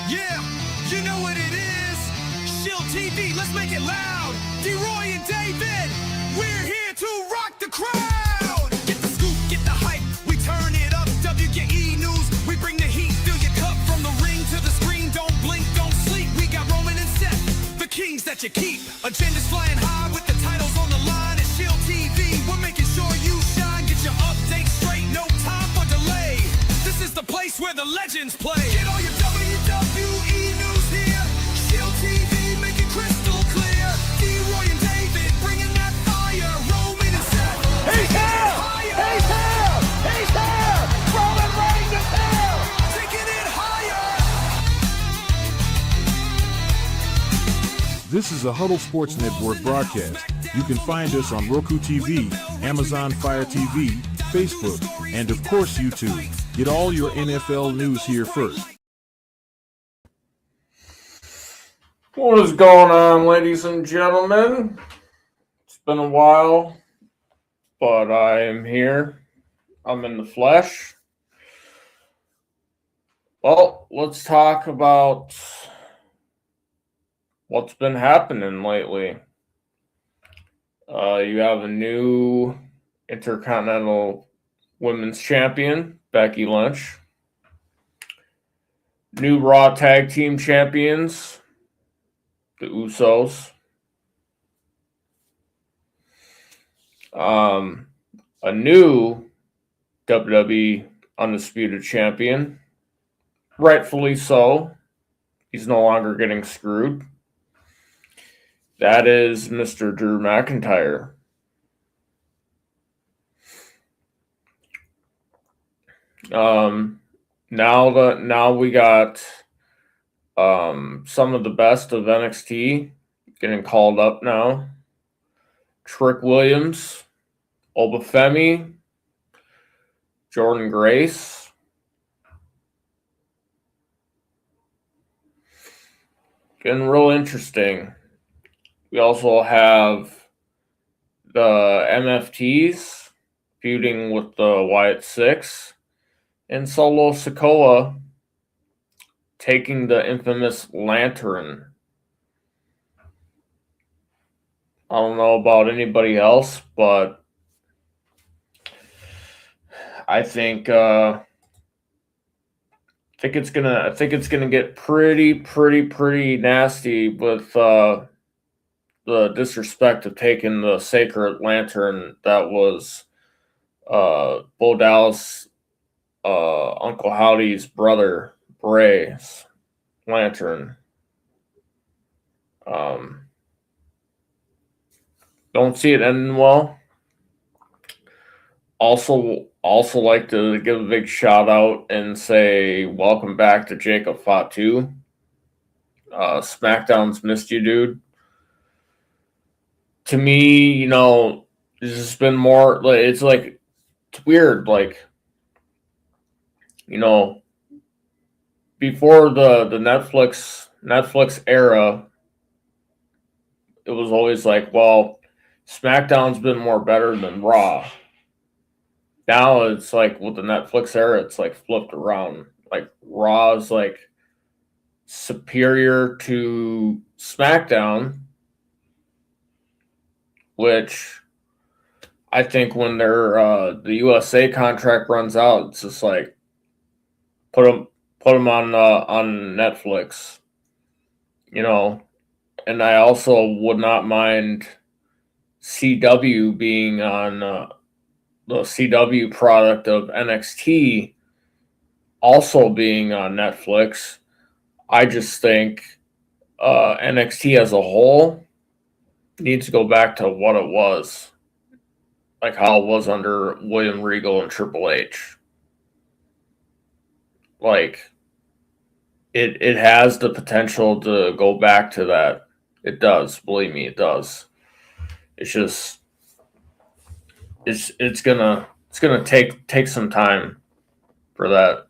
Yeah, you know what it is. Shield TV, let's make it loud. D-Roy and David, we're here to rock the crowd. Get the scoop, get the hype, we turn it up. WKE News, we bring the heat. Fill your cup from the ring to the screen. Don't blink, don't sleep. We got Roman and Seth, the kings that you keep. Agendas flying high with the titles on the line. It's Shield TV, we're making sure you shine. Get your updates straight, no time for delay. This is the place where the legends play. Get all your WWE news here. Shield TV, make it crystal clear. D-Roy and David, bringing that fire. Roman and Seth, He's here! He's here! He's here! Roman Reigns is here! taking it higher. This is a Huddle Sports Network broadcast. You can find us on Roku TV, Amazon Fire TV, Facebook, and of course YouTube. Get all your NFL news here first. What is going on, ladies and gentlemen? It's been a while, but I am here. I'm in the flesh. Well, let's talk about what's been happening lately. You have a new Intercontinental Women's Champion, Becky Lynch. New Raw Tag Team Champions, the Usos. A new WWE Undisputed Champion. Rightfully so. He's no longer getting screwed. That is Mr. Drew McIntyre. Now we got some of the best of NXT getting called up now. Trick Williams, Obafemi, Jordan Grace. Getting real interesting. We also have the MFTs feuding with the Wyatt Six, and Solo Sikoa taking the infamous Lantern. I don't know about anybody else, but I think it's gonna get pretty nasty with the disrespect of taking the sacred lantern that was Bo Dallas, Uncle Howdy's brother Bray's lantern. Don't see it ending well. Also like to give a big shout out and say welcome back to Jacob Fatu. SmackDown's missed you, dude. To me, it's just been more. It's weird. Before the Netflix era, it was always like, well, SmackDown's been more better than Raw. Now it's like with the Netflix era, it's like flipped around. Like Raw is like superior to SmackDown, which I think when their the USA contract runs out, it's just like put them on Netflix, And I also would not mind CW being on the CW product of NXT also being on Netflix. I just think NXT as a whole needs to go back to what it was, like how it was under William Regal and Triple H. Like, it has the potential to go back to that. It does, believe me, it does. It's just it's gonna take some time for that.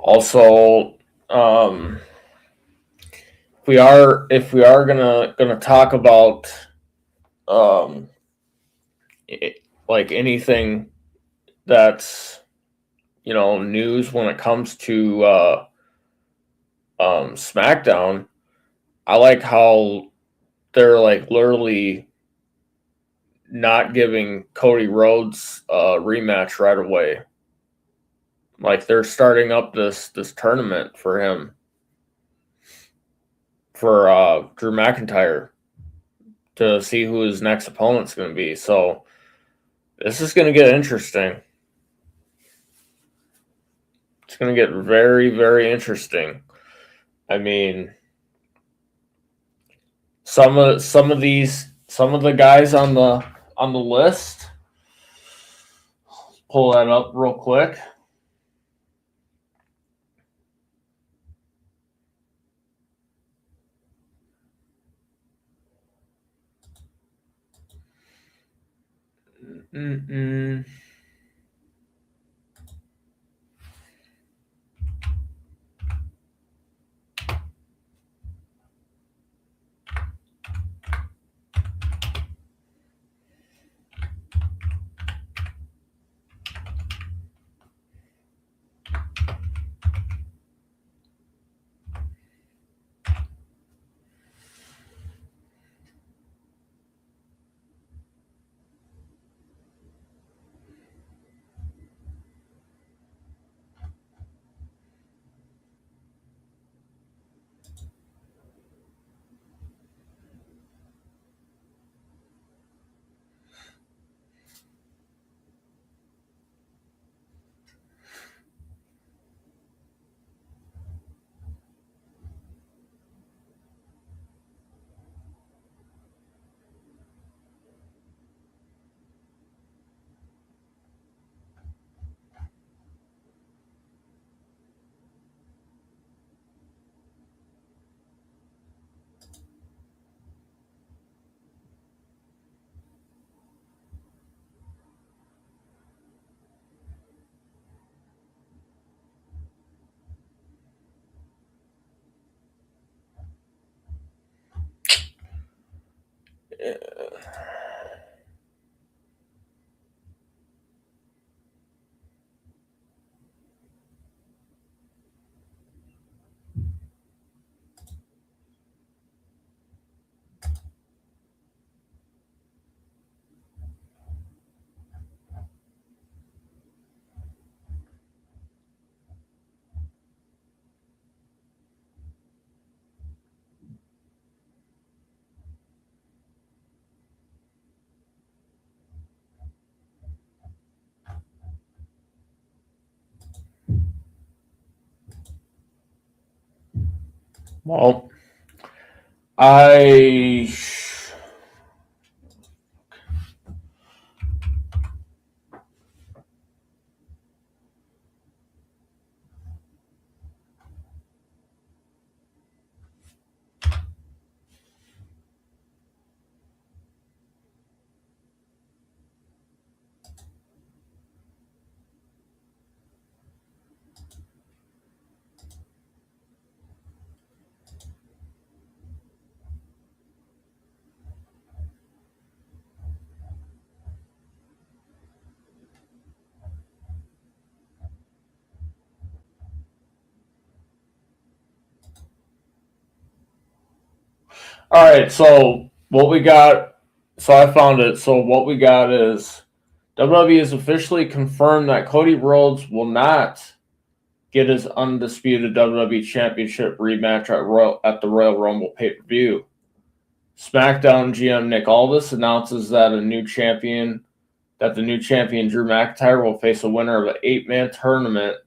Also, if we are gonna talk about like anything that's news when it comes to SmackDown, I like how they're like literally not giving Cody Rhodes a rematch right away. Like they're starting up this tournament for him, for Drew McIntyre, to see who his next opponent's going to be. So this is going to get interesting. It's going to get very, very interesting. I mean, some of the guys on the list. Pull that up real quick. Well, I all right. So what we got? So I found it. So what we got is WWE has officially confirmed that Cody Rhodes will not get his undisputed WWE Championship rematch at the Royal Rumble pay-per-view. SmackDown GM Nick Aldis announces that the new champion Drew McIntyre will face a winner of an 8-man tournament,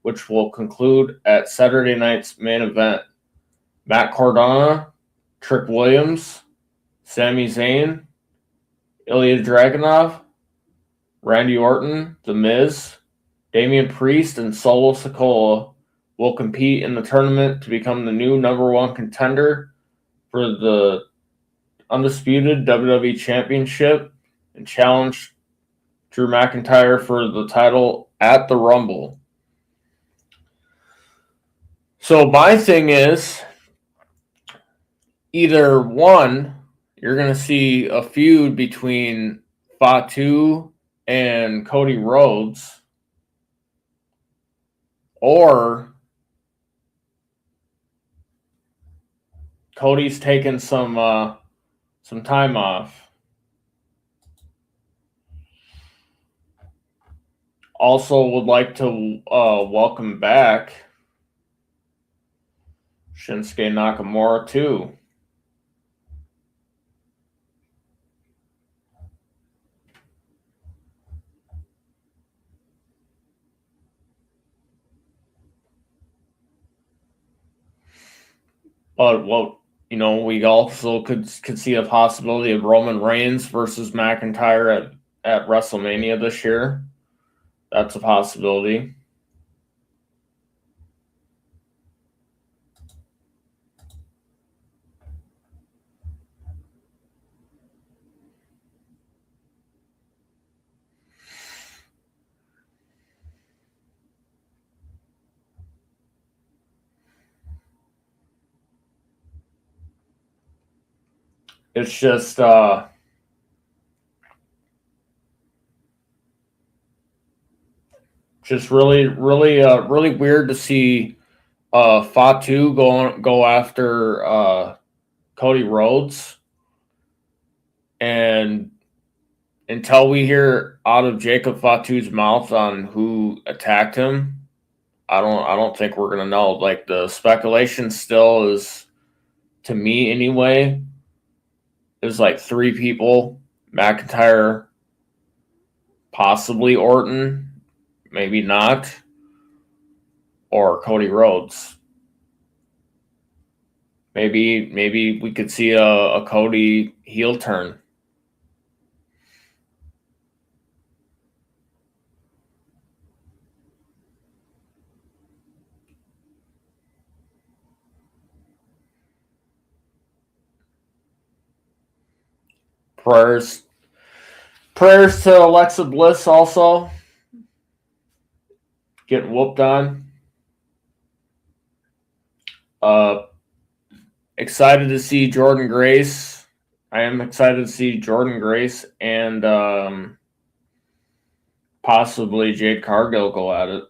which will conclude at Saturday night's main event. Matt Cardona, Trick Williams, Sami Zayn, Ilya Dragunov, Randy Orton, The Miz, Damian Priest, and Solo Sikoa will compete in the tournament to become the new number one contender for the undisputed WWE Championship and challenge Drew McIntyre for the title at the Rumble. So my thing is either one, you're going to see a feud between Fatu and Cody Rhodes, or Cody's taking some time off. Also would like to welcome back Shinsuke Nakamura too. But what we also could see a possibility of Roman Reigns versus McIntyre at WrestleMania this year. That's a possibility. It's just really weird to see Fatu go after Cody Rhodes, and until we hear out of Jacob Fatu's mouth on who attacked him, I don't think we're gonna know. Like, the speculation still is, to me anyway, is like 3 people: McIntyre, possibly Orton, maybe not, or Cody Rhodes. Maybe we could see a Cody heel turn. Prayers to Alexa Bliss also getting whooped on. Excited to see Jordynne Grace. I am excited to see Jordynne Grace and possibly Jade Cargill go at it.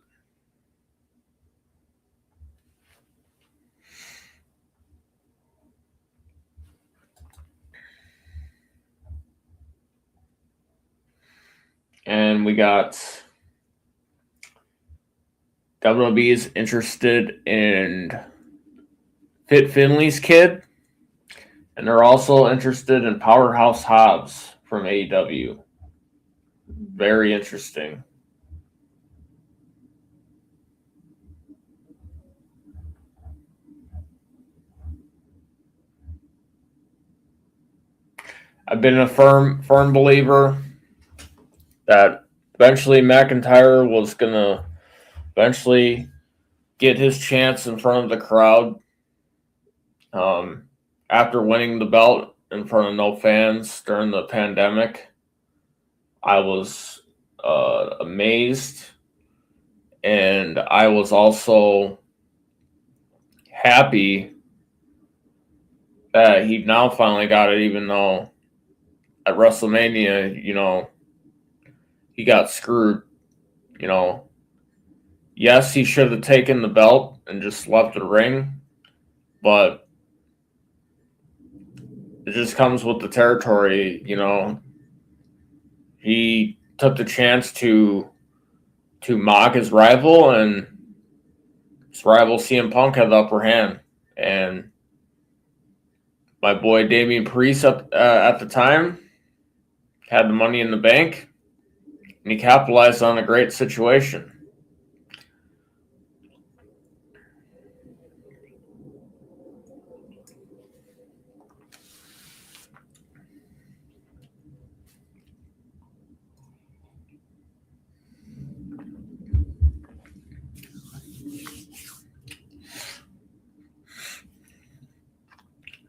And we got WWE's interested in Fit Finley's kid, and they're also interested in Powerhouse Hobbs from AEW. Very interesting. I've been a firm believer that eventually McIntyre was going to eventually get his chance in front of the crowd. After winning the belt in front of no fans during the pandemic, I was amazed, and I was also happy that he now finally got it, even though at WrestleMania, he got screwed. Yes, he should have taken the belt and just left the ring, but it just comes with the territory. He took the chance to mock his rival, and his rival CM Punk had the upper hand. And my boy Damian Priest at the time had the money in the bank, and he capitalized on a great situation.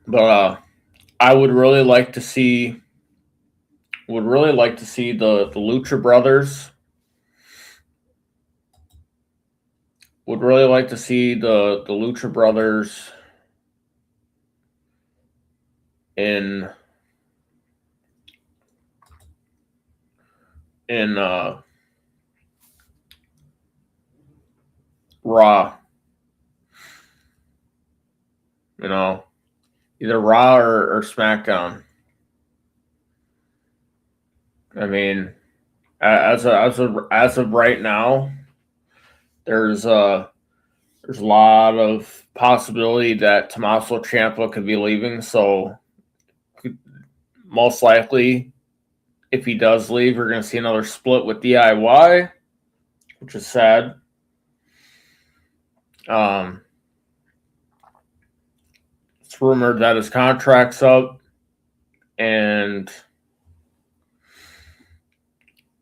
But I would really like to see the Lucha Brothers would really like to see the Lucha Brothers in Raw. You know, either Raw or SmackDown. I mean, as of right now, there's a lot of possibility that Tommaso Ciampa could be leaving. So most likely, if he does leave, we're going to see another split with DIY, which is sad. It's rumored that his contract's up, and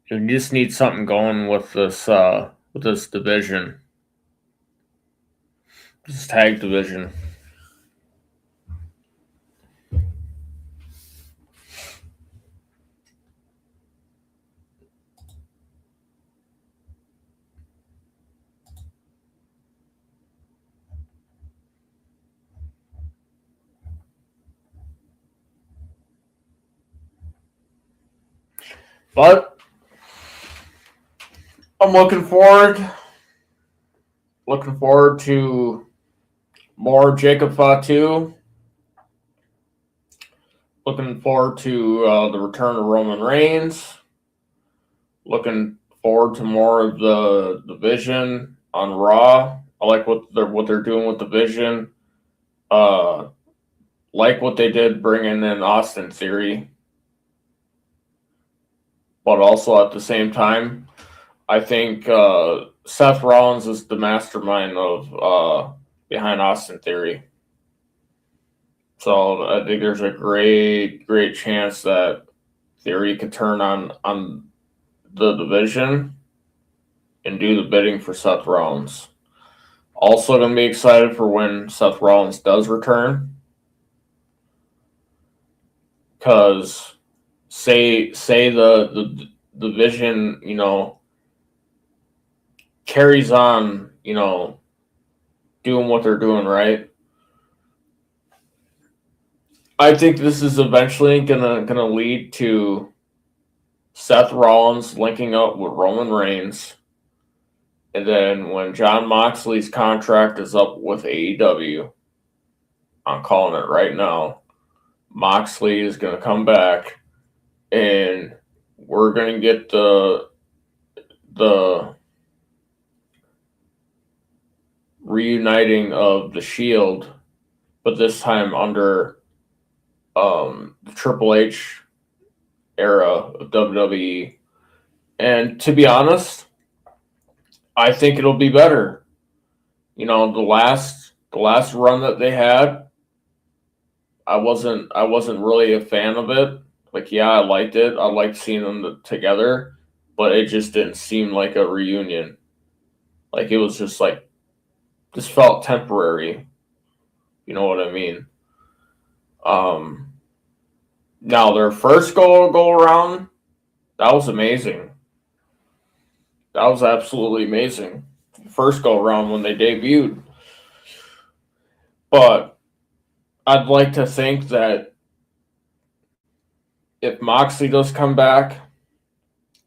you just need something going with this division, this tag division. But I'm looking forward to more Jacob Fatu. Looking forward to the return of Roman Reigns. Looking forward to more of the division on Raw. I like what they're doing with the division. Like what they did bringing in Austin Theory. But also at the same time, I think Seth Rollins is the mastermind of behind Austin Theory. So I think there's a great chance that Theory could turn on the division and do the bidding for Seth Rollins. Also going to be excited for when Seth Rollins does return. Because say the division, carries on, doing what they're doing, right? I think this is eventually gonna lead to Seth Rollins linking up with Roman Reigns, and then when Jon Moxley's contract is up with AEW, I'm calling it right now, Moxley is gonna come back, and we're gonna get the reuniting of the Shield, but this time under the Triple H era of WWE. And to be honest, I think it'll be better. The last run that they had, I wasn't really a fan of it. Like, yeah, I liked it. I liked seeing them together, but it just didn't seem like a reunion. Like, it was just felt temporary. You know what I mean? Now their first go around, that was amazing. That was absolutely amazing. First go around when they debuted. But I'd like to think that if Moxley does come back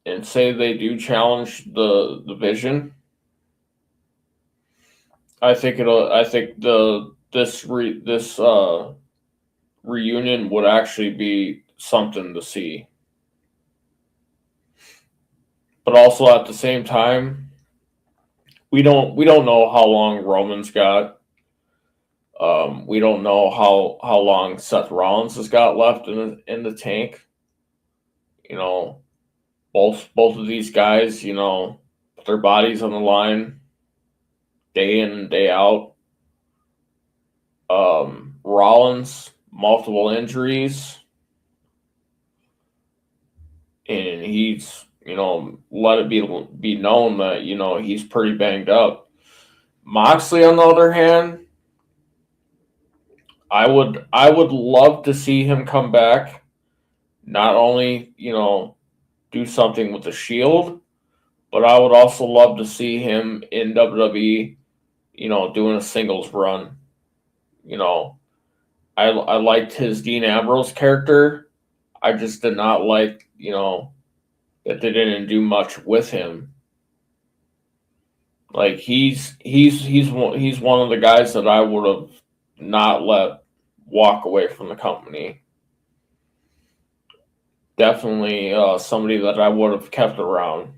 and say they do challenge the division, I think this reunion would actually be something to see. But also at the same time, we don't know how long Roman's got. We don't know how long Seth Rollins has got left in the tank. Both of these guys, put their bodies on the line day in and day out. Rollins, multiple injuries, and he's let it be known that he's pretty banged up. Moxley, on the other hand, I would love to see him come back. Not only do something with the Shield, but I would also love to see him in WWE doing a singles run. I liked his Dean Ambrose character. I just did not like, that they didn't do much with him. Like he's one of the guys that I would have not let walk away from the company. Definitely somebody that I would have kept around.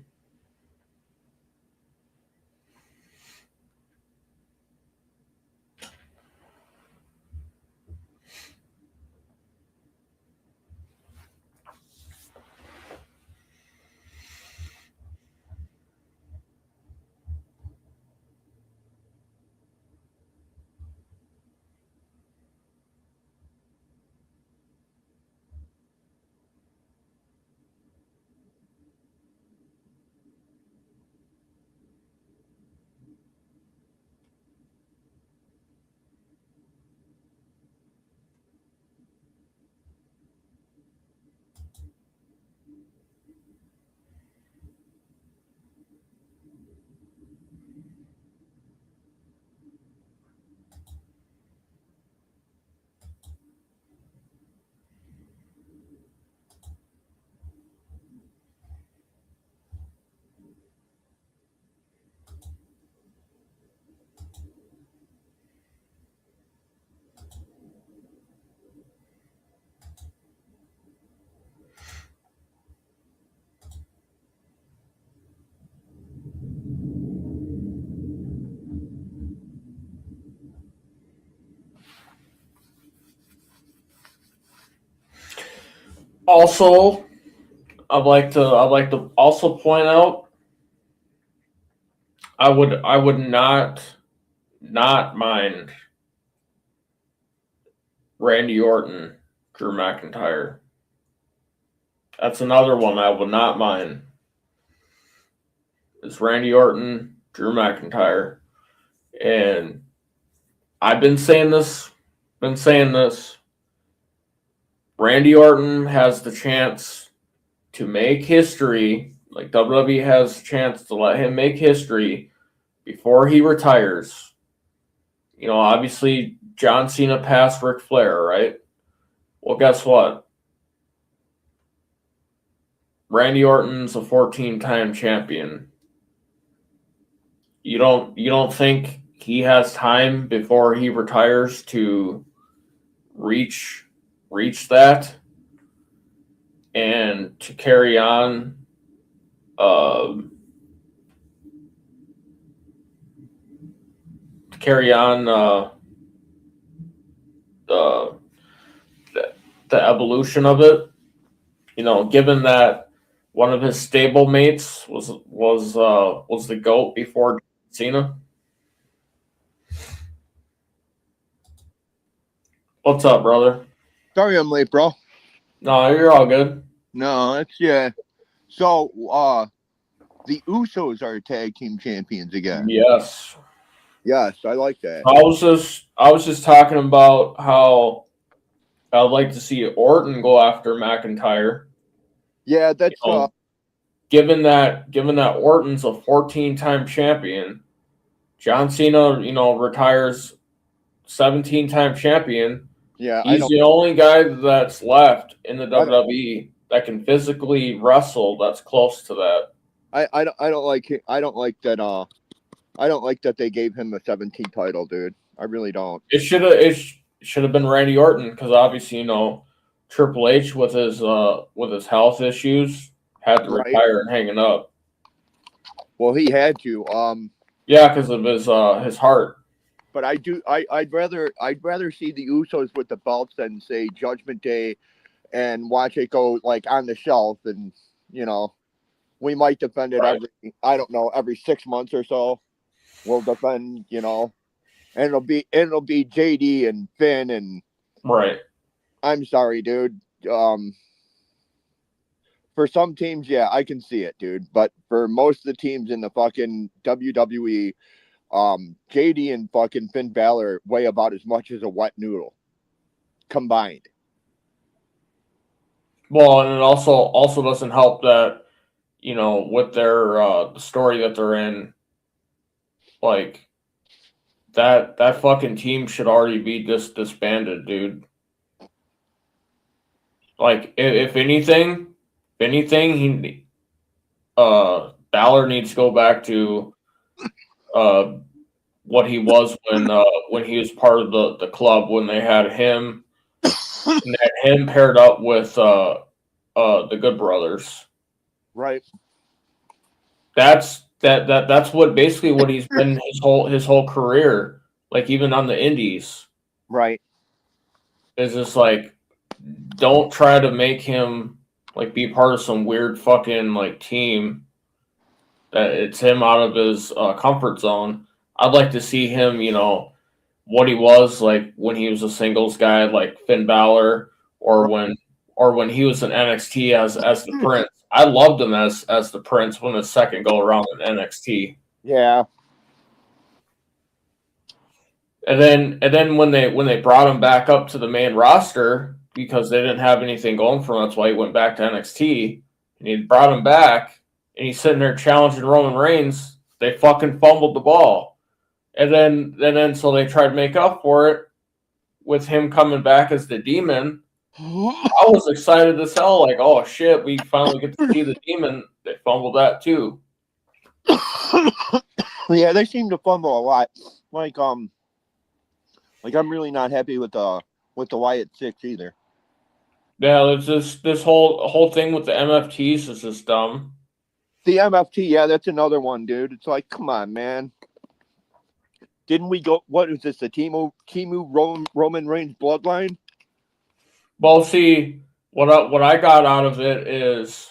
Also, I'd like to also point out I would not mind Randy Orton, Drew McIntyre. That's another one I would not mind. It's Randy Orton, Drew McIntyre. And I've been saying this. Randy Orton has the chance to make history. Like WWE has a chance to let him make history before he retires. Obviously John Cena passed Ric Flair, right? Well, guess what? Randy Orton's a 14-time champion. You don't think he has time before he retires to reach that and to carry on the evolution of it, given that one of his stablemates was the GOAT before Cena. What's up, brother? Sorry I'm late, bro. No, you're all good. No, that's yeah. So, the Usos are tag team champions again. Yes. Yes, I like that. I was just talking about how I'd like to see Orton go after McIntyre. Yeah, that's Given that Orton's a 14-time champion, John Cena, retires 17-time champion. yeah. He's the only guy that's left in the WWE that can physically wrestle that's close to that. I don't like it. I don't like that. I don't like that they gave him the 17th title, dude. I really don't. It should have been Randy Orton because obviously Triple H with his health issues had to retire and hanging up. Well, he had to. Yeah, because of his heart. But I'd rather see the Usos with the belts than say Judgment Day, and watch it go like on the shelf, and we might defend it every 6 months or so. We'll defend, and it'll be JD and Finn and right. I'm sorry, dude. For some teams, yeah, I can see it, dude. But for most of the teams in the fucking WWE, JD and fucking Finn Balor weigh about as much as a wet noodle combined. Well, and it also doesn't help that, with their the story that they're in, like that fucking team should already be disbanded, dude. Like, if anything, he Balor needs to go back to what he was when he was part of the club, when they had him paired up with the Good Brothers. Right. That's what basically what he's been his whole career, like even on the indies. Right. Is just like, don't try to make him like be part of some weird fucking like team that it's him out of his comfort zone. I'd like to see him, you know, what he was like when he was a singles guy, like Finn Balor, or when he was in NXT as the Prince. I loved him as the Prince when the second go around in NXT. Yeah. And then when they brought him back up to the main roster because they didn't have anything going for him, that's why he went back to NXT. And he brought him back, and he's sitting there challenging Roman Reigns. They fucking fumbled the ball. And then so they tried to make up for it with him coming back as the Demon. I was excited as hell, like, oh shit, we finally get to see the Demon. They fumbled that too. Yeah, they seem to fumble a lot. Like I'm really not happy with the Wyatt Six either. Yeah, it's just this whole thing with the MFTs is just dumb. The MFT, yeah, that's another one, dude. It's like, come on, man. Didn't we go? What is this? The Timu Roman Reigns bloodline? Well, see, what I got out of it is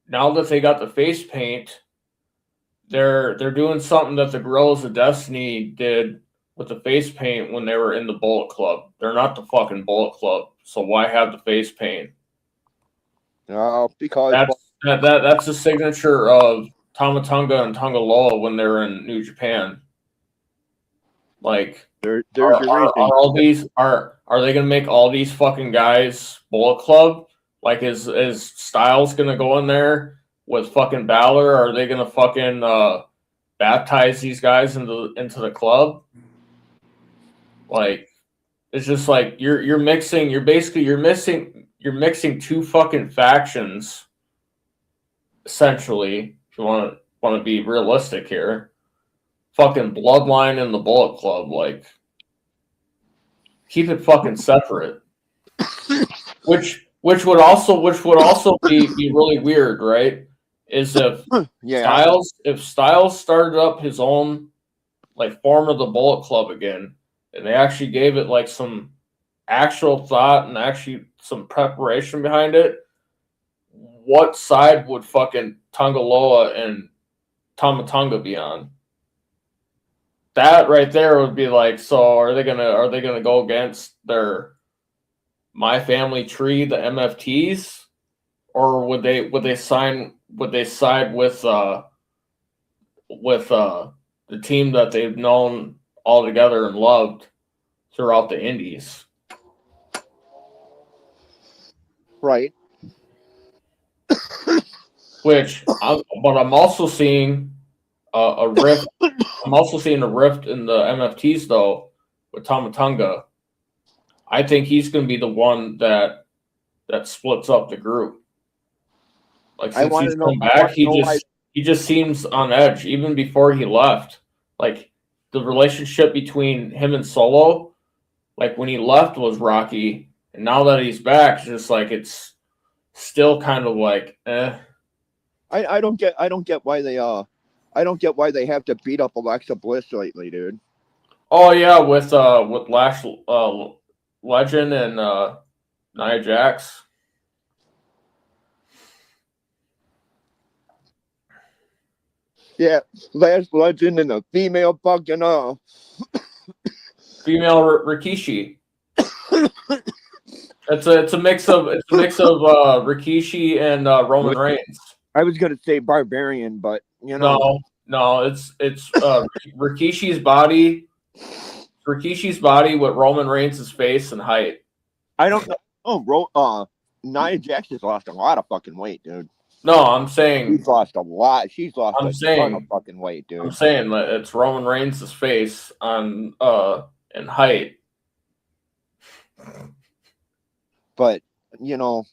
now that they got the face paint, they're doing something that the Guerrillas of Destiny did with the face paint when they were in the Bullet Club. They're not the fucking Bullet Club, so why have the face paint? No, because that's the signature of Tama Tonga and Tonga Loa when they were in New Japan. Like, there's are they gonna make all these fucking guys Bullet Club? Like, is Styles gonna go in there with fucking Balor? Are they gonna fucking baptize these guys into the club? Like, it's just like you're mixing two fucking factions, essentially, if you want to be realistic here. Fucking Bloodline and the Bullet Club, like, keep it fucking separate. Which would also be really weird, right? Is if Styles started up his own like form of the Bullet Club again, and they actually gave it like some actual thought and actually some preparation behind it, what side would fucking Tonga Loa and Tama Tonga be on? That right there would be like, so are they gonna go against their My Family Tree, the MFTs, or would they side with the team that they've known all together and loved throughout the indies? Right. But I'm also seeing a rift. I'm also seeing a rift in the MFTs though with Tama Tonga. I think he's going to be the one that splits up the group. Like, since he's come back, he just seems on edge. Even before he left, like, the relationship between him and Solo, like when he left was rocky, and now that he's back, it's just like it's still kind of like eh. I don't get why they have to beat up Alexa Bliss lately, dude. Oh yeah, with Lash Legend and Nia Jax. Yeah, Lash Legend and a female fucking female Rikishi. It's a mix of Rikishi and Roman Reigns. I was gonna say Barbarian, but you know, no, it's Rikishi's body. Rikishi's body with Roman Reigns' face and height. I don't know. Oh, Nia Jax has lost a lot of fucking weight, dude. No, I'm saying, She's lost a lot. She's lost I'm a ton of saying, fucking weight, I'm dude. saying that it's Roman Reigns' face on in height. But you know,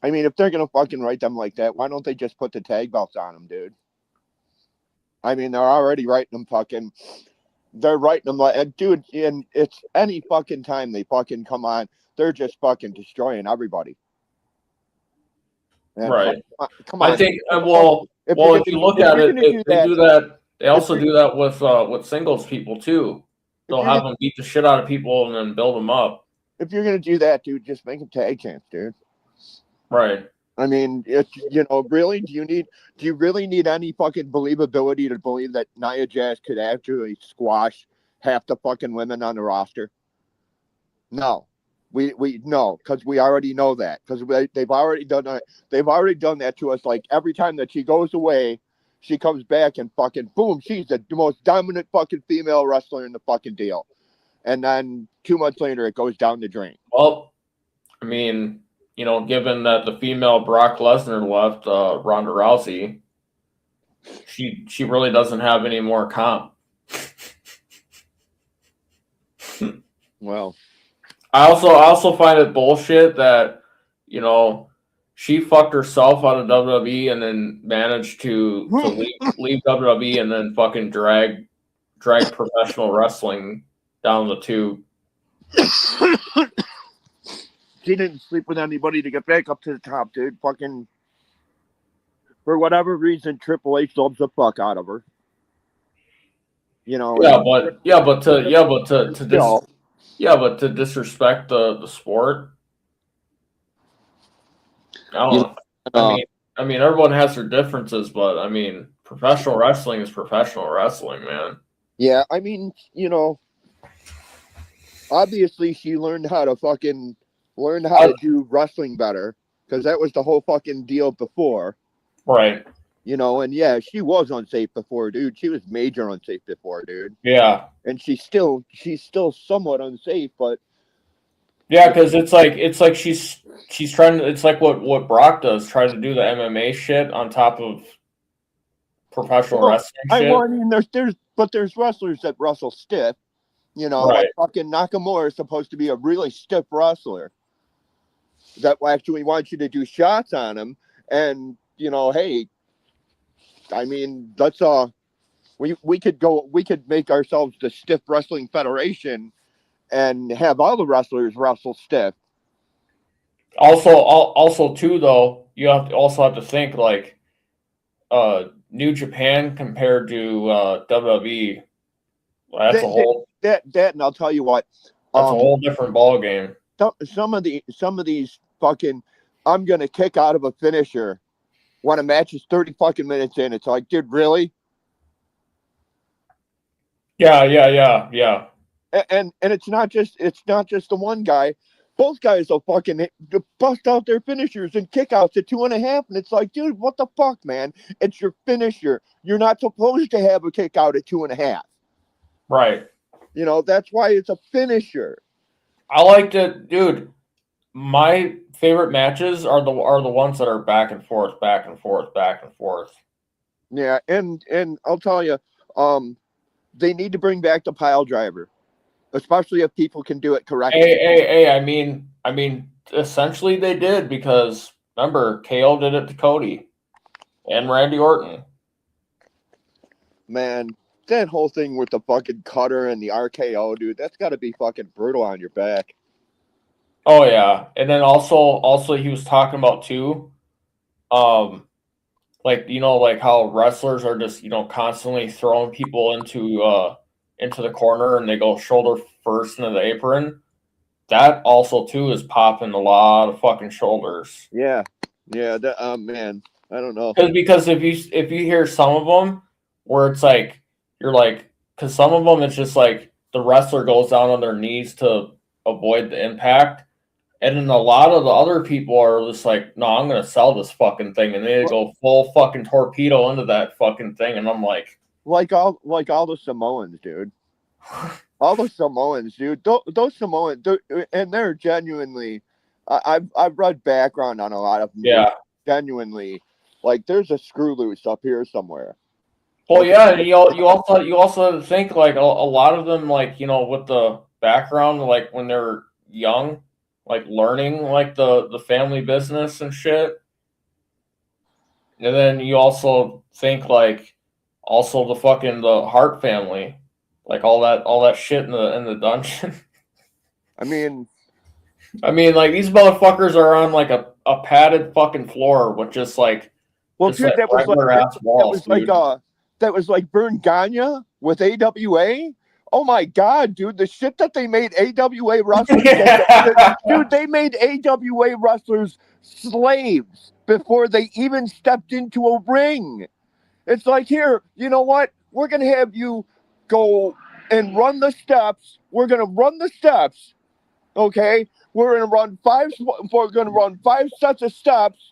I mean, if they're gonna fucking write them like that, why don't they just put the tag belts on them, dude? I mean, they're already writing them fucking. They're writing them like, dude, and it's any fucking time they fucking come on, they're just fucking destroying everybody. And Right. come I on. think If if you look at you're it, gonna if do they that, do that, they also you're- do that with singles people too. if They'll you're have gonna, them beat the shit out of people and then build them up. if you're gonna do that, dude, just make them tag champs, dude. Right. I mean, it's really, do you really need any fucking believability to believe that Nia Jax could actually squash half the fucking women on the roster? No. We no, because we already know that. Because they've already done that. They've already done that to us. Like every time that she goes away, she comes back and fucking boom, she's the most dominant fucking female wrestler in the fucking deal. And then 2 months later, it goes down the drain. Well, I mean, given that the female Brock Lesnar left, Ronda Rousey, she really doesn't have any more comp. Well, I also find it bullshit that, she fucked herself out of WWE and then managed to leave WWE and then fucking drag professional wrestling down the tube. she didn't sleep with anybody to get back up to the top, dude. Fucking for whatever reason, Triple H loves the fuck out of her. To disrespect the sport. I don't know. I mean, everyone has their differences, but I mean, professional wrestling is professional wrestling, man. Yeah, I mean, obviously she learned how to do wrestling better because that was the whole fucking deal before. Right. And yeah, she was unsafe before, dude. She was major unsafe before, dude. Yeah. And she's still somewhat unsafe, but yeah, because it's like she's trying to. It's like what Brock does, tries to do the MMA shit on top of professional wrestling shit. I mean, there's wrestlers that wrestle stiff. Right. Like fucking Nakamura is supposed to be a really stiff wrestler that actually wants you to do shots on him. And hey, I mean, that's we could make ourselves the Stiff Wrestling Federation and have all the wrestlers wrestle stiff. Also too, though, you have to think like New Japan compared to WWE. That's a whole and I'll tell you what, that's a whole different ball game. Some of these fucking I'm gonna kick out of a finisher when a match is 30 fucking minutes in. It's like, dude, really? Yeah. And it's not just the one guy. Both guys will fucking bust out their finishers and kickouts at 2.5, and it's like, dude, what the fuck, man? It's your finisher. You're not supposed to have a kick out at 2.5. Right. That's why it's a finisher. I liked it, dude. My favorite matches are the ones that are back and forth, back and forth, back and forth. Yeah, and I'll tell you, they need to bring back the pile driver, especially if people can do it correctly. Hey, I mean, essentially they did, because remember, KO did it to Cody and Randy Orton. Man, that whole thing with the fucking cutter and the RKO, dude, that's got to be fucking brutal on your back. Oh yeah, and then also he was talking about too, like how wrestlers are just constantly throwing people into the corner and they go shoulder first into the apron. That also too is popping a lot of fucking shoulders. Yeah. That, man, I don't know. Because if you hear some of them where it's like because some of them it's just like the wrestler goes down on their knees to avoid the impact. And then a lot of the other people are just like, no, I'm going to sell this fucking thing. And they go full fucking torpedo into that fucking thing. And I'm like all the Samoans, dude. All the Samoans, dude. Those Samoans, and they're genuinely, I've read background on a lot of them. Yeah. Genuinely Like, there's a screw loose up here somewhere. Well, yeah, and you also have to think like a lot of them, like, you know, with the background, like when they're young, like learning like the family business and shit. And then you also think like also the Hart family, like all that shit in the dungeon. I mean, I mean, like these motherfuckers are on like a padded fucking floor with just like well, dude, that was like regular ass walls, dude. that was like Vern Gagne with AWA. Oh my god, dude, the shit that they made AWA wrestlers, dude, they made AWA wrestlers slaves before they even stepped into a ring. It's like, here, you know what? We're gonna have you go and run the steps. We're gonna run the steps. Okay, we're gonna run five. We're gonna run 5 sets of steps.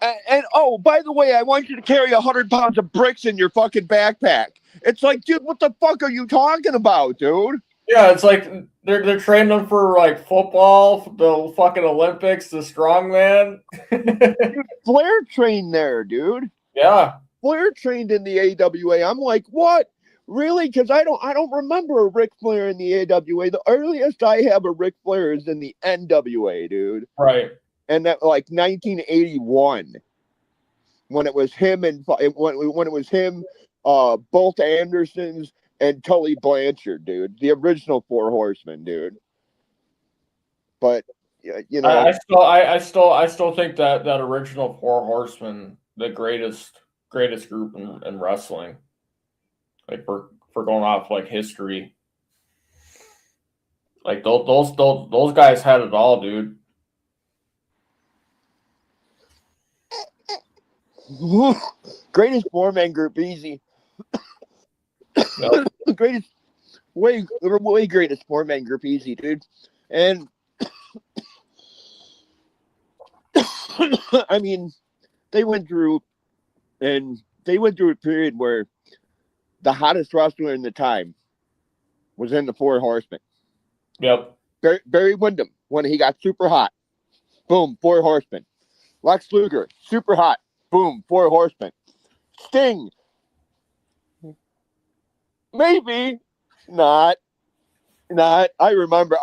And oh, by the way, I want you to carry 100 pounds of bricks in your fucking backpack. It's like, dude, what the fuck are you talking about, dude? Yeah, it's like they're training them for like football, the fucking Olympics, the strongman. Dude, Flair trained there, dude. Yeah. Flair trained in the AWA. I'm like, what? Really? Because I don't remember a Ric Flair in the AWA. The earliest I have a Ric Flair is in the NWA, dude. Right. And that like 1981, when it was him and when it was him, Bolt Andersons and Tully Blanchard, dude, the original Four Horsemen, dude. But you know, I still think that original Four Horsemen, the greatest group in wrestling. Like for going off like history, like those guys had it all, dude. greatest 4-man group, easy. Yep. greatest, way greatest 4-man group, easy, dude. And I mean, they went through a period where the hottest wrestler in the time was in the Four Horsemen. Yep. Barry Windham, when he got super hot, boom, Four Horsemen. Lex Luger, super hot, boom, Four Horsemen. Sting, maybe not. I remember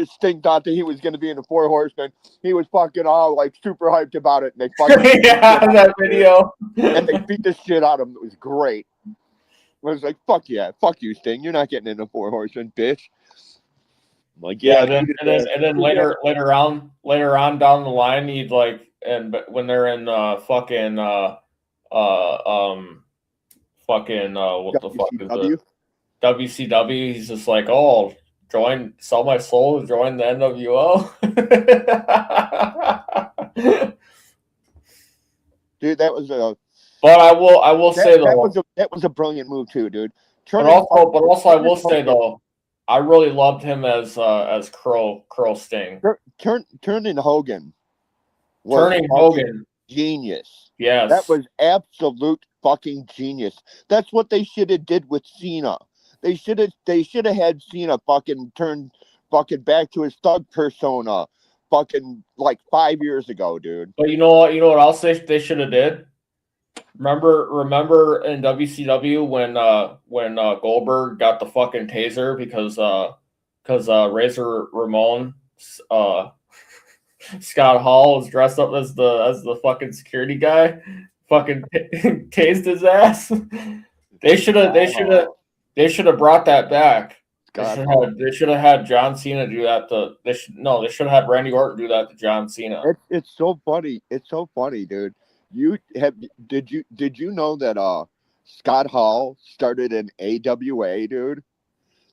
Sting thought that he was going to be in the Four Horsemen. He was fucking all like super hyped about it, and they fucking yeah, that video. and they beat the shit out of him. It was great. I was like, fuck yeah, fuck you, Sting. You're not getting in the Four Horsemen, bitch. I'm like, yeah, and then later on down the line, he'd like, and when they're in fucking what the fuck is it? WCW, he's just like, oh, sell my soul, join the NWO. Dude, that was a. But I will say though, that was a brilliant move too, dude. But also I will say though, I really loved him as Curl Sting. Turning Hogan. Genius. Yes. That was absolute fucking genius. That's what they should have did with Cena. They should have had Cena fucking turn fucking back to his thug persona fucking like 5 years ago, dude. But you know what else they should have did? Remember in WCW when Goldberg got the fucking taser because Razor Ramon Scott Hall was dressed up as the fucking security guy, fucking tased his ass. They should have brought that back. They should have had John Cena do that. They should have had Randy Orton do that to John Cena. It's so funny. It's so funny, dude. Did you know that Scott Hall started in AWA, dude?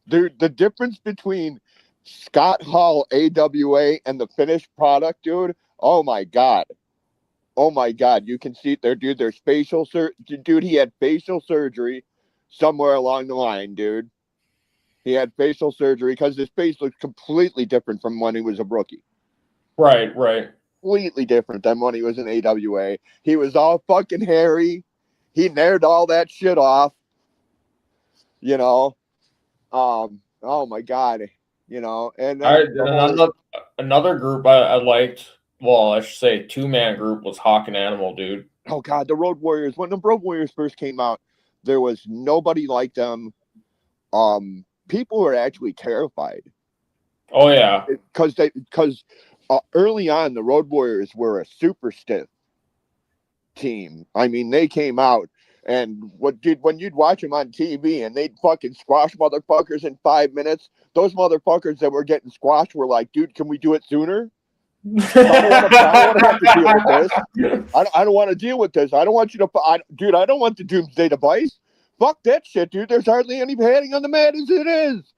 The difference between Scott Hall AWA and the finished product, dude. Oh my god. You can see it there, dude. There's dude. He had facial surgery somewhere along the line, dude. He had facial surgery because his face looks completely different from when he was a rookie. Right. Completely different than when he was in AWA. He was all fucking hairy. He nared all that shit off. You know. Oh my god. You know. And another group I liked. Well, I should say 2-man group was Hawk and Animal, dude. oh God, the Road Warriors. When the Road Warriors first came out, there was nobody like them. People were actually terrified Oh yeah. because early on the Road Warriors were a super stiff team. I mean, they came out and when you'd watch them on TV and they'd fucking squash motherfuckers in 5 minutes. Those motherfuckers that were getting squashed were like, dude, can we do it sooner? I don't want to have to deal with this. I don't want to deal with this. I don't want you to, dude. I don't want the doomsday device. Fuck that shit, dude. There's hardly any padding on the mat as it is.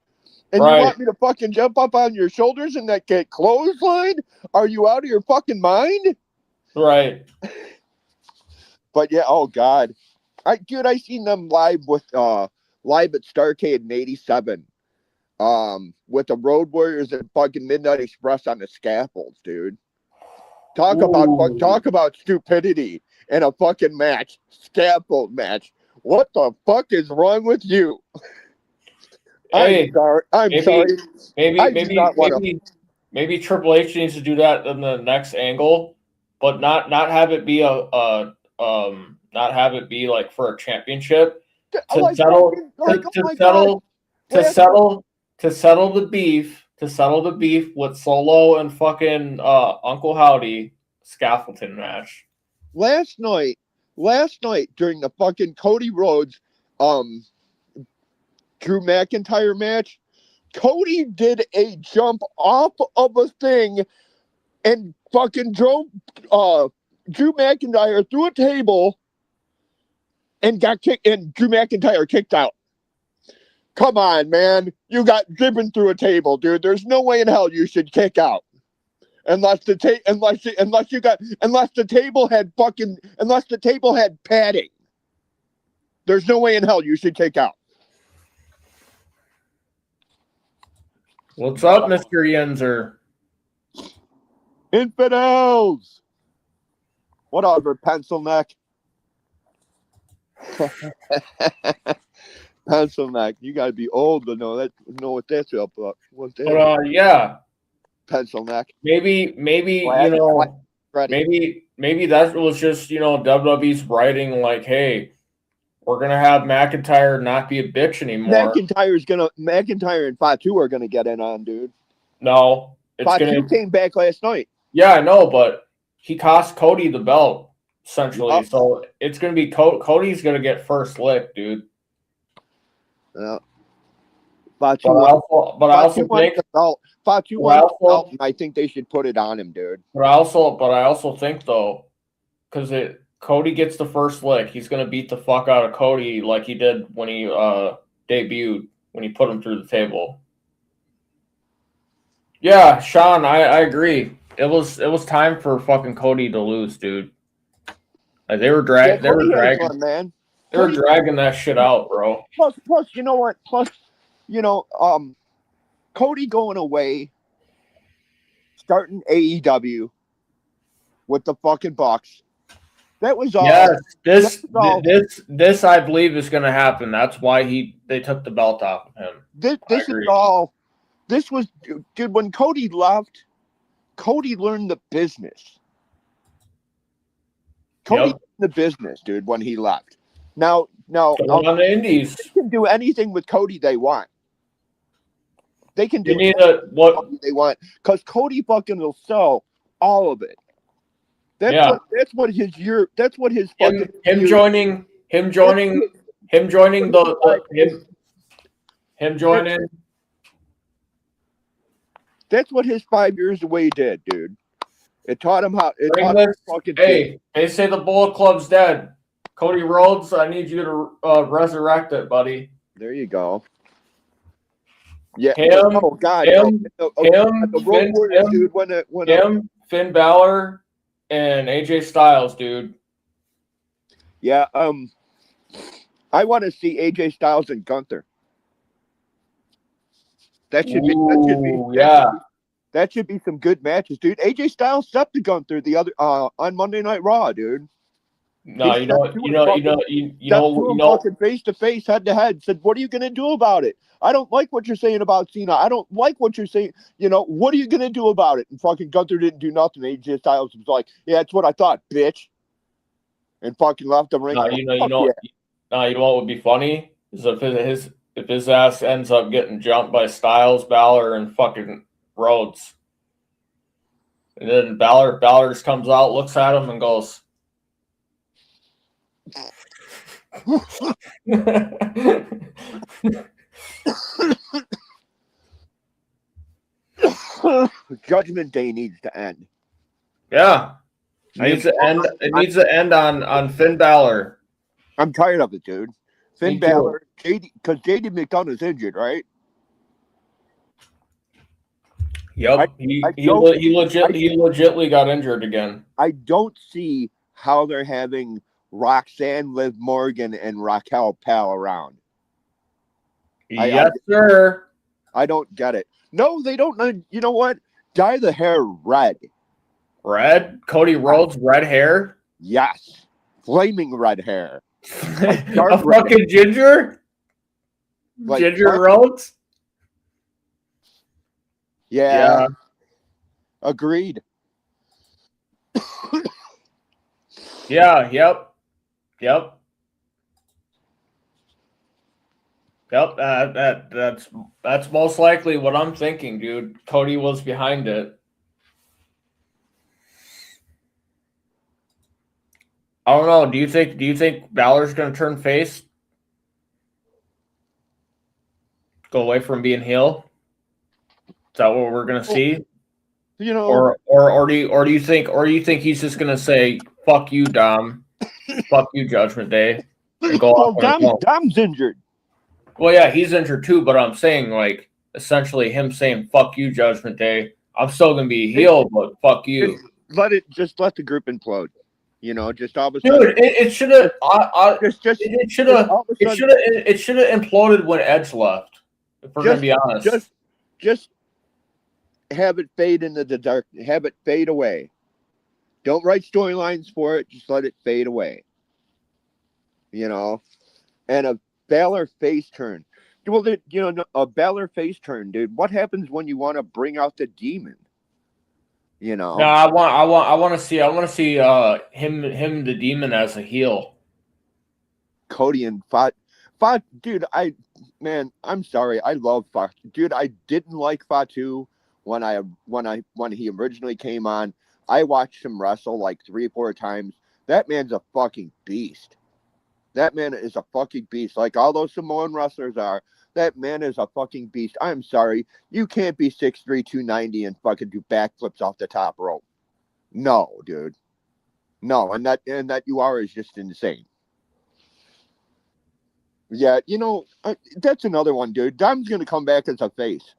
And Right. you want me to fucking jump up on your shoulders and that get clothesline? Are you out of your fucking mind? Right. But yeah, oh God, I seen them live at Starrcade in '87, with the Road Warriors and fucking Midnight Express on the scaffolds, dude. Talk about stupidity in a fucking match, scaffold match. What the fuck is wrong with you? Hey, I'm sorry. maybe- sorry. I do not wanna- Maybe Triple H needs to do that in the next angle, but not have it be not have it be like for a championship to settle the beef with Solo and fucking Uncle Howdy scaffolding match. Last night during the fucking Cody Rhodes Drew McIntyre match, Cody did a jump off of a thing and fucking drove Drew McIntyre through a table and got kicked, and Drew McIntyre kicked out. Come on, man. You got driven through a table, dude. There's no way in hell you should kick out. Unless the table had padding. There's no way in hell you should kick out. What's up, Mr. Yenzer? Infidels. Whatever, pencil neck. Pencil neck. You gotta be old to know what that's up. What's that? But yeah, Pencil neck. maybe Flag, you know, Ready. maybe that was just, you know, WWE's writing like, hey, we're gonna have McIntyre not be a bitch anymore. McIntyre and Fatu are gonna get in on, dude. No, it's Fatu gonna. came back last night. Yeah, I know, but he cost Cody the belt essentially, Yep. so it's gonna be Cody's gonna get first lick, dude. Yeah. Fatu But I also think, Fatu wants the belt, and I think they should put it on him, dude. but I also think though, because Cody gets the first lick, he's gonna beat the fuck out of Cody like he did when he debuted, when he put him through the table. Yeah, Sean, I agree. It was time for fucking Cody to lose, dude. Like they were Cody had dragging fun, man. they were dragging that shit out, bro. Plus, you know what? Cody going away, starting AEW with the fucking Bucks. That was all. Yes, this I believe is going to happen. That's why they took the belt off of him. This is all. This was, dude. When Cody left, Cody learned the business. Cody learned the business, dude. When he left, now on the Indies, they can do anything with Cody they want. They can do what they want because Cody fucking will sell all of it. That's what his fucking him joining That's what his 5 years away did, dude. It taught him how. Hey, they say the Bullet Club's dead. Cody Rhodes, I need you to resurrect it, buddy. There you go. Yeah. Him, oh God. Finn Balor, and AJ Styles, dude. Yeah. I want to see AJ Styles and Gunther. That should be some good matches, dude. AJ Styles stepped to Gunther the other on Monday Night Raw, dude. No, you know, face to face, head to head. Said, "What are you gonna do about it? I don't like what you're saying about Cena. I don't like what you're saying. What are you gonna do about it?" And fucking Gunther didn't do nothing. AJ Styles was like, "Yeah, that's what I thought, bitch." and fucking left the ring. You know, Fuck you know what would be funny is if his ass ends up getting jumped by Styles, Balor, and fucking Rhodes, and then Balor just comes out, looks at him, and goes. yeah. Judgment Day needs to end. Yeah, it needs to end. It needs to end on Finn Balor. I'm tired of it, dude. Finn Me too. Balor, because JD McDonough is injured, right? Yep, he legitimately got injured again. I don't see how they're having Roxanne, Liv Morgan, and Raquel pal around. Yes, sir. I don't get it. No, they don't. You know what? Dye the hair red. Red? Cody Rhodes, red hair? Yes. Flaming red hair. A fucking ginger? Like, Ginger Rhodes? Yeah. Agreed. Yeah, yep. That's most likely what I'm thinking, dude. Cody was behind it. I don't know. Do you think Balor's gonna turn face? Go away from being heel? Is that what we're gonna see? You know, Or do you think he's just gonna say, fuck you, Dom, fuck you, Judgment Day, and go off on his own? Dom's injured. Well, yeah, he's injured too, but I'm saying, like, essentially him saying, fuck you, Judgment Day. I'm still going to be heel, but fuck you. Let the group implode. You know, just all of a sudden. Dude, it should have imploded when Edge left, if we're going to be honest. Just have it fade into the dark. Have it fade away. Don't write storylines for it. Just let it fade away. You know? And a Balor face turn. Well, a Balor face turn, dude. What happens when you want to bring out the demon? You know. No, I want to see him the demon as a heel. Cody and Fat, dude. I'm sorry. I love Fat, dude. I didn't like Fatu when he originally came on. I watched him wrestle like 3 or 4 times. That man's a fucking beast. That man is a fucking beast. Like all those Samoan wrestlers are. That man is a fucking beast. I'm sorry. You can't be 6'3", 290 and fucking do backflips off the top rope. No, dude. No, and that you are is just insane. Yeah, you know, that's another one, dude. Dom's going to come back as a face.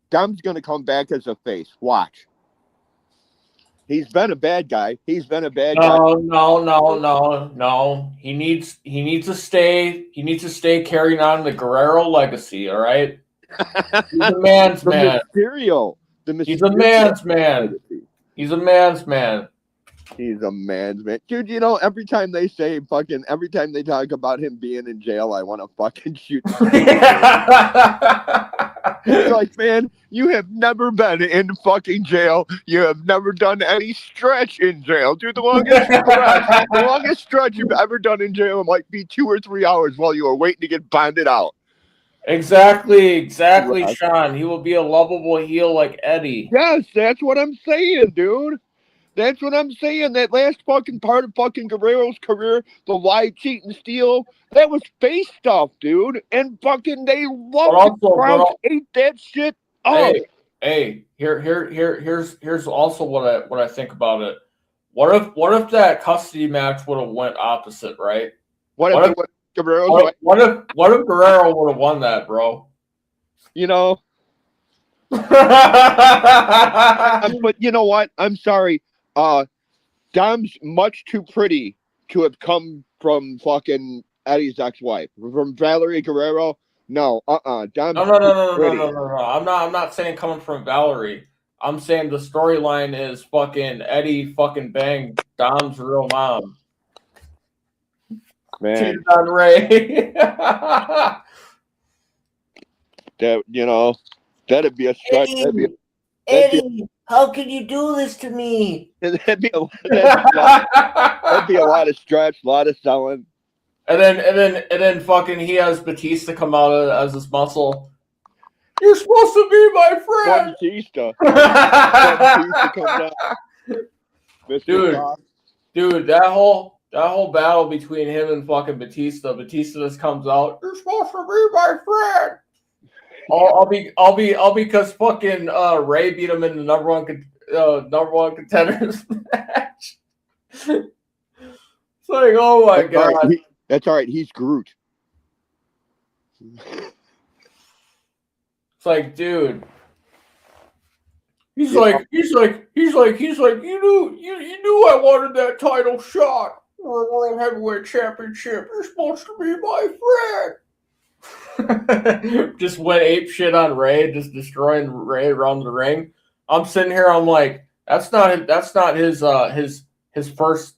Dom's going to come back as a face. Watch. He's been a bad guy. No. He needs to stay. He needs to stay carrying on the Guerrero legacy. All right. He's a man's man. Mysterio. He's a man's man. He's a man's man. He's a man's man. Dude, you know, every time they talk about him being in jail, I want to fucking shoot. Like, man, you have never been in fucking jail. You have never done any stretch in jail. Dude, the longest stretch you've ever done in jail might be 2 or 3 hours while you were waiting to get bonded out. Exactly, Sean. He will be a lovable heel like Eddie. Yes, that's what I'm saying, dude. That's what I'm saying. That last fucking part of fucking Guerrero's career, the lie, cheat, and steal, that was face stuff, dude. And fucking they loved the crowd, ate that shit up. Hey, here's also what I think about it. What if that custody match would have went opposite, right? What if Guerrero would have won that, bro? You know. But you know what? I'm sorry. Dom's much too pretty to have come from fucking Eddie's ex-wife. From Valerie Guerrero, no. Dom's no. I'm not saying coming from Valerie. I'm saying the storyline is fucking Eddie fucking banged Dom's real mom. Man, cheated on Ray. that, you know, that'd be a stretch. Eddie, How can you do this to me? That'd be a lot of stretch, a lot of selling. And then fucking he has Batista come out as his muscle. You're supposed to be my friend. Batista. Batista comes out. Mr. Dude, that whole battle between him and fucking Batista just comes out. You're supposed to be my friend. I'll be because fucking Ray beat him in the number one contenders match. It's like, oh my god. That's all right. He's Groot. It's like, dude. He's like, you knew I wanted that title shot for a World Heavyweight Championship. You're supposed to be my friend. Just went ape shit on Ray, just destroying Ray around the ring. I'm sitting here, I'm like, that's not his first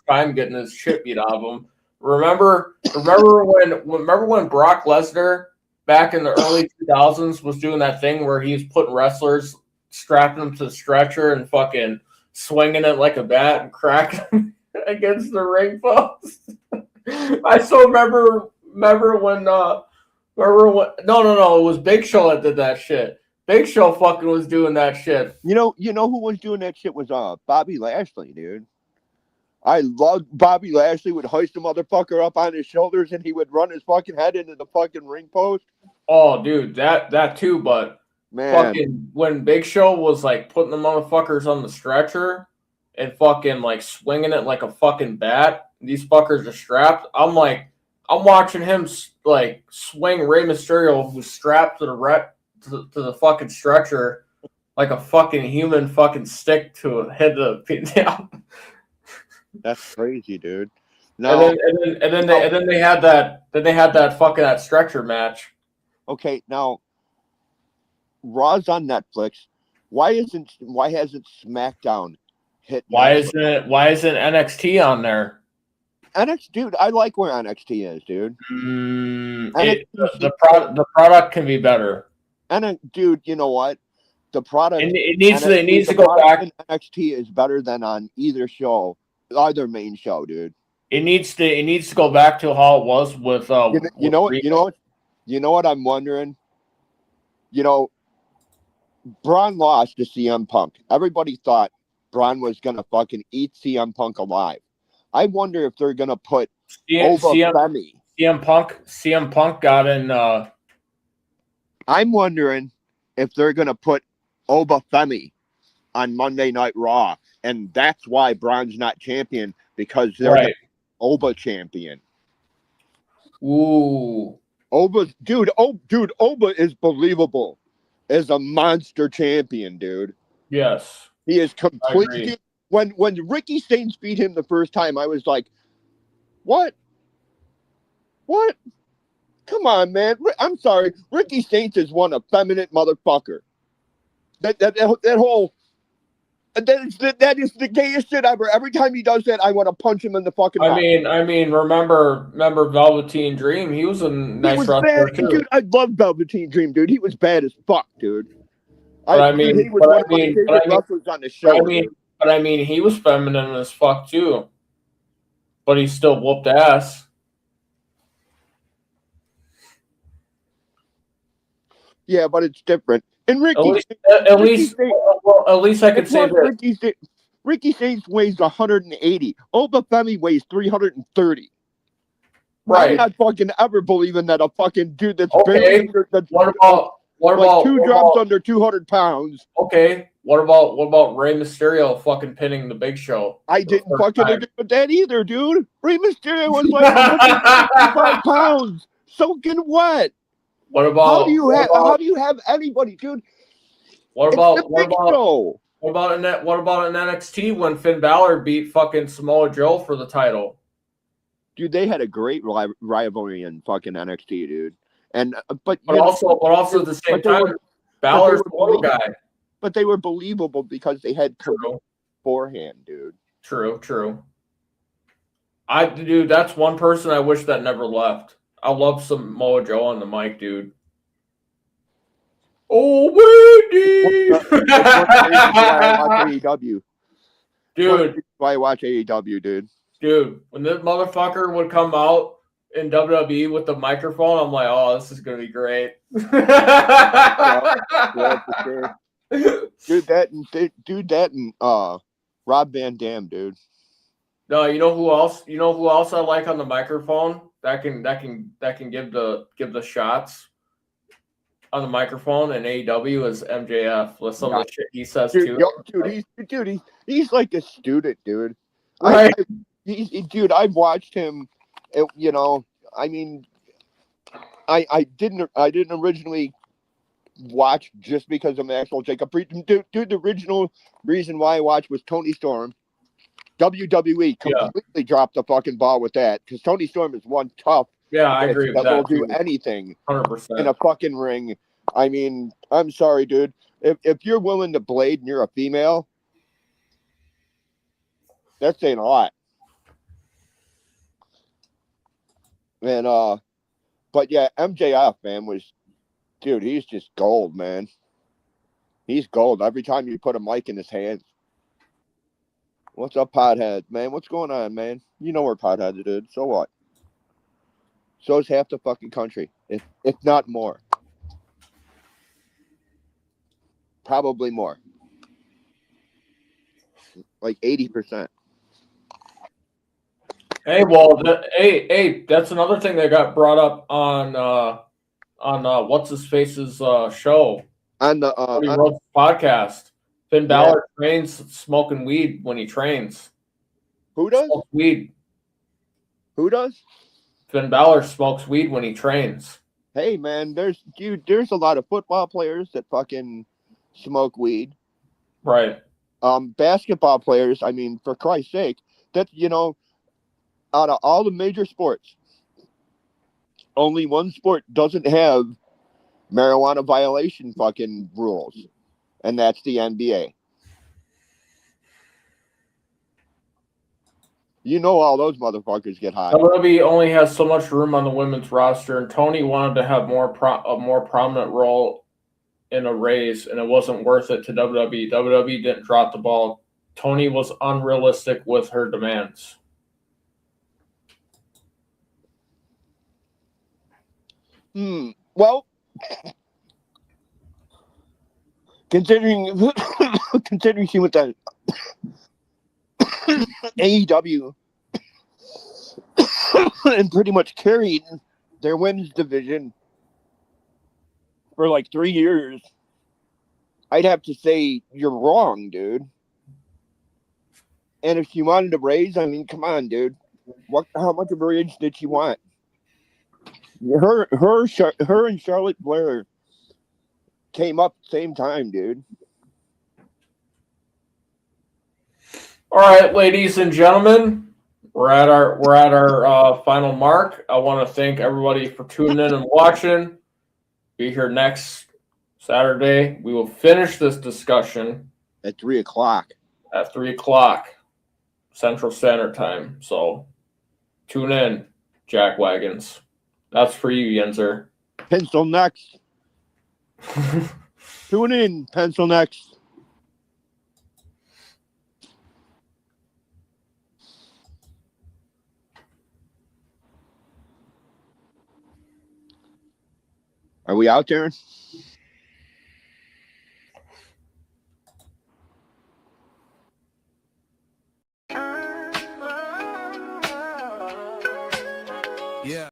time getting his shit beat out of him. Remember when Brock Lesnar back in the early 2000s was doing that thing where he was putting wrestlers, strapping them to the stretcher and fucking swinging it like a bat and cracking them against the ring post? I still remember when no, it was Big Show that did that shit. Big Show fucking was doing that shit. You know who was doing that shit was Bobby Lashley, dude. I loved Bobby Lashley would hoist the motherfucker up on his shoulders and he would run his fucking head into the fucking ring post. Oh, dude, that too, but man, fucking when Big Show was like putting the motherfuckers on the stretcher and fucking like swinging it like a fucking bat, these fuckers are strapped. I'm watching him like swing Rey Mysterio, who's strapped to the fucking stretcher like a fucking human fucking stick to hit the. That's crazy, dude. No, and then they had that stretcher match. Okay, now Raw's on Netflix. Why hasn't SmackDown hit? Why Netflix? isn't NXT on there? NXT, dude, I like where NXT is, dude. The product can be better. And dude, you know what? The product it needs to go back. NXT is better than on either show, either main show, dude. It needs to go back to how it was with you know what I'm wondering? You know, Braun lost to CM Punk. Everybody thought Braun was gonna fucking eat CM Punk alive. I wonder if they're gonna put CM Punk got in. I'm wondering if they're gonna put Oba Femi on Monday Night Raw, and that's why Braun's not champion, because they're the Oba champion. Ooh, Oba is believable as a monster champion, dude. Yes, he is completely. When Ricky Saints beat him the first time, I was like, "What? What? Come on, man! I'm sorry, Ricky Saints is one effeminate motherfucker. That is the gayest shit ever. Every time he does that, I want to punch him in the fucking mouth. I mean, remember Velveteen Dream? He was a nice wrestler too. Dude, I love Velveteen Dream, dude. He was bad as fuck, dude. He was one of my favorite wrestlers on the show. But I mean, he was feminine as fuck too. But he still whooped ass. Yeah, but it's different. And at least I could say that Ricky Saints weighs 180. Oba Femi weighs 330. Right. I'm not fucking ever believing that a fucking dude that's what about two drops under 200 pounds? Okay. What about Rey Mysterio fucking pinning the Big Show? I didn't fucking agree with that either, dude. Rey Mysterio was like 155 pounds, soaking wet. What about how do you have anybody, dude? What about in NXT when Finn Balor beat fucking Samoa Joe for the title? Dude, they had a great rivalry in fucking NXT, dude. And but also at the same time, Balor's the little guy. But they were believable because they had beforehand, dude. True. Dude, that's one person I wish that never left. I love Samoa Joe on the mic, dude. Oh, Wendy! That's one of the reasons why I watch AEW. Dude, Why I watch AEW, dude. dude, when this motherfucker would come out in WWE with the microphone, I'm like, oh, this is gonna be great. Yeah, for sure. Dude, that and Rob Van Dam, dude. No, you know who else? You know who else I like on the microphone? That can give the shots on the microphone in AEW is MJF with some of the shit he says Dude, too. he's like a student, dude. Right. Dude, I've watched him. You know, I mean, I didn't originally watch just because of Maxwell Jacob. Dude, the original reason why I watched was Tony Storm. WWE completely dropped the fucking ball with that because Tony Storm is one tough. Yeah, I agree with that. Will do anything 100%. in a fucking ring. I mean, I'm sorry, dude. If you're willing to blade and you're a female, that's saying a lot. And but yeah, MJF, man, dude, he's just gold, man. He's gold every time you put a mic in his hands. What's up, Pothead? Man, what's going on, man? You know where Pothead is. So what? So is half the fucking country, if not more. Probably more. Like 80%. Hey, well, hey, that's another thing that got brought up on what's his face's show On the Cody Rhodes podcast. Finn Balor trains smoking weed when he trains. Who does? Smokes weed. Who does? Finn Balor smokes weed when he trains. Hey, man, there's a lot of football players that fucking smoke weed. Right. Basketball players, I mean, for Christ's sake, that, you know, out of all the major sports, only one sport doesn't have marijuana violation fucking rules, and that's the NBA. You know all those motherfuckers get high. WWE only has so much room on the women's roster, and Tony wanted to have a more prominent role in a race, and it wasn't worth it to WWE. WWE didn't drop the ball. Tony was unrealistic with her demands. Well, considering she went to AEW and pretty much carried their women's division for like 3 years, I'd have to say you're wrong, dude. And if she wanted to raise, I mean, come on, dude. How much of a raise did she want? Her and Charlotte Flair came up at the same time, dude. All right, ladies and gentlemen, we're at our final mark. I want to thank everybody for tuning in and watching. Be here next Saturday. We will finish this discussion At 3:00. at 3:00 Central Standard Time. So tune in, Jackwagons. That's for you, Yenzer. Pencil next. Tune in, pencil next. Are we out there? Yeah.